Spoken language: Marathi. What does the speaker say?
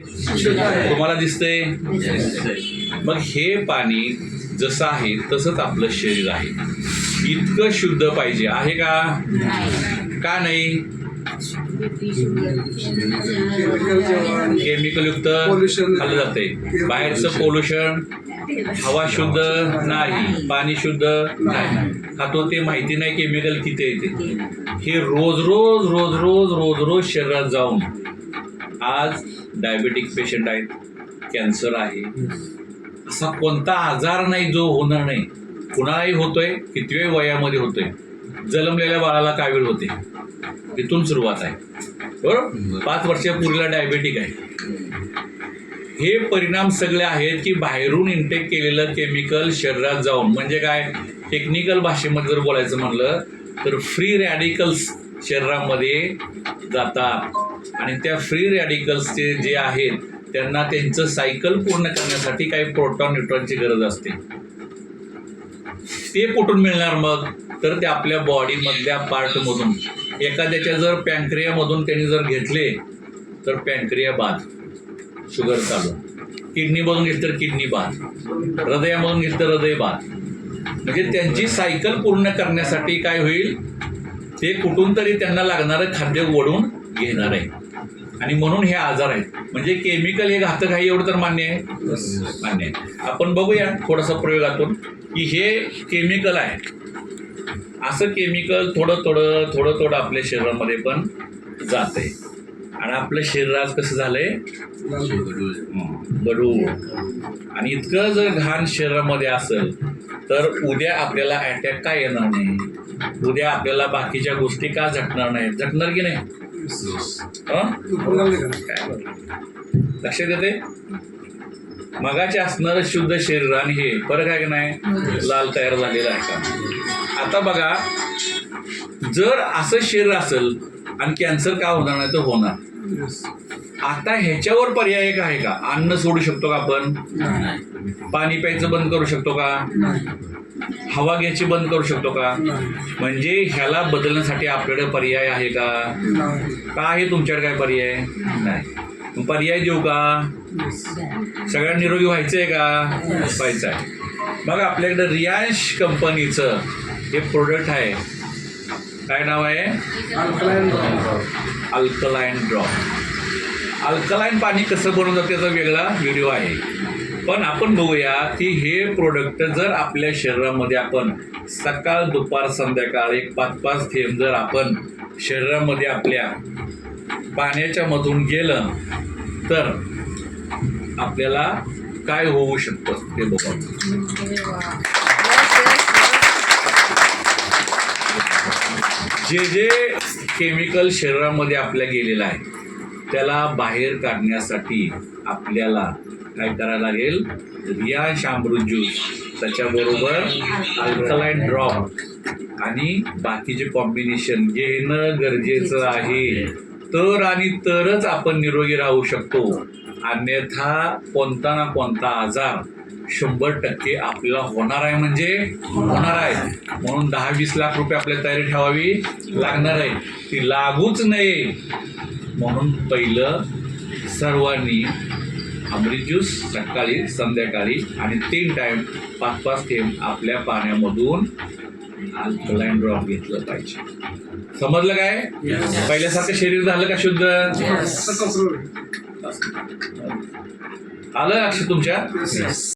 तुम्हाला दिसतंय? मग हे पाणी जसं आहे तसंच आपलं शरीर आहे. इतकं शुद्ध पाहिजे आहे का? का नाही? केमिकल युक्त खाल्लं जाते. बाहेरचं पोल्युशन, हवा शुद्ध नाही, पाणी शुद्ध नाही. खातो ते माहिती नाही केमिकल किती येते. हे रोज रोज रोज रोज रोज रोज शरीरात जाऊन आज डायबेटिक पेशंट आहेत, कॅन्सर आहे, असा कोणता आजार नाही जो होणार नाही. कुणालाही होतोय, कितव्या वयामध्ये होतोय. जन्मलेल्या बाळाला काय वेळ होते, तिथून सुरुवात आहे. बरोबर. 5 वर्षापूर्वीला डायबेटिक आहे. हे परिणाम सगळे आहेत की बाहेरून इंटेक केलेलं केमिकल शरीरात जाऊन, म्हणजे काय, टेक्निकल भाषेमध्ये जर बोलायचं म्हणलं तर फ्री रॅडिकल्स शरीरामध्ये जातात आणि त्या फ्री रॅडिकल्सचे जे आहेत त्यांना त्यांचं सायकल पूर्ण करण्यासाठी काही प्रोटॉन न्यूट्रॉनची गरज असते. ते कुठून मिळणार मग? तर ते आपल्या बॉडीमधल्या पार्टमधून. एखाद्याच्या जर पॅनक्रियामधून त्यांनी जर घेतले तर पॅनक्रिया बाद, शुगर चालू. किडनीमधून घेतलं तर किडनी बाद, हृदयामधून घेतलं तर हृदय बाद. म्हणजे त्यांची सायकल पूर्ण करण्यासाठी काय होईल, ते कुठून तरी त्यांना लागणारं खाद्य ओढून घेणार आहे. आणि म्हणून हे आजार आहेत. म्हणजे केमिकल हे घातक आहे एवढं तर मान्य आहे, मान्य आहे. आपण बघूया थोडंसं प्रयोगातून की हे केमिकल आहे. असं केमिकल थोडं थोडं थोडं थोडं आपल्या शरीरामध्ये पण जात आहे. आणि आपलं शरीर आज कसं झालंय, गडूळ. आणि इतकं जर घाण शरीरामध्ये असेल तर उद्या आपल्याला अटॅक का येणार नाही, उद्या आपल्याला बाकीच्या गोष्टी का झटणार नाही, झटणार की नाही? लक्षात येते? मगाचे असणारं शुद्ध शरीर आणि हे फरक आहे की नाही? लाल तयार झालेला आहे का? आता बघा, जर असं शरीर असेल आणि कॅन्सर का होणार नाही तर होणार. आता ह्याच्यावर पर्याय एक आहे का? अन्न सोडू शकतो का आपण? पाणी प्यायचं बंद करू शकतो का? हवा घ्यायची बंद करू शकतो का? म्हणजे ह्याला बदलण्यासाठी आपल्याकडे पर्याय आहे का? का आहे तुमच्याकडे काय पर्याय नाही? पर्याय देऊ का? सगळ्यांना निरोगी व्हायचंय का? व्हायचं आहे. मग आपल्याकडे रियांश कंपनीचं हे प्रोडक्ट आहे. काय नाव आहे? Alkaline drop. अल्कलाइन पाणी कसं बनवतात त्याचा वेगळा व्हिडिओ आहे. पण आपण बघूया की हे प्रोडक्ट जर आपल्या शरीरामध्ये आपण सकाळ दुपार संध्याकाळ एक 5-5 थेंब जर आपण शरीरामध्ये आपल्या पाण्याच्या मधून गेलं तर आपल्याला काय होऊ शकतं ते बघा. जे जे केमिकल शरीरामध्ये आपल्या गेलेलं आहे त्याला बाहेर काढण्यासाठी आपल्याला काय करायला लागेल? रियांश अमृत ज्यूस, त्याच्याबरोबर अल्कलाइन ड्रॉप आणि बाकीचे कॉम्बिनेशन घेणं गरजेचं आहे. तर आणि तरच आपण निरोगी राहू शकतो. अन्यथा कोणता ना कोणता आजार 100% आपल्याला होणार आहे, म्हणजे होणार आहे. म्हणून 10-20 लाख रुपये आपल्या तयारी ठेवावी लागणार आहे. ती लागूच नये म्हणून पहिलं सर्वांनी अमृत ज्यूस सकाळी संध्याकाळी आणि 3 टाइम 5-5 थेंब आपल्या पाण्यामधून अल्कलाइन ड्रॉप घेतलं पाहिजे. समजलं काय? पहिल्यासारखं शरीर झालं का शुद्ध? आलं लक्ष तुमच्या?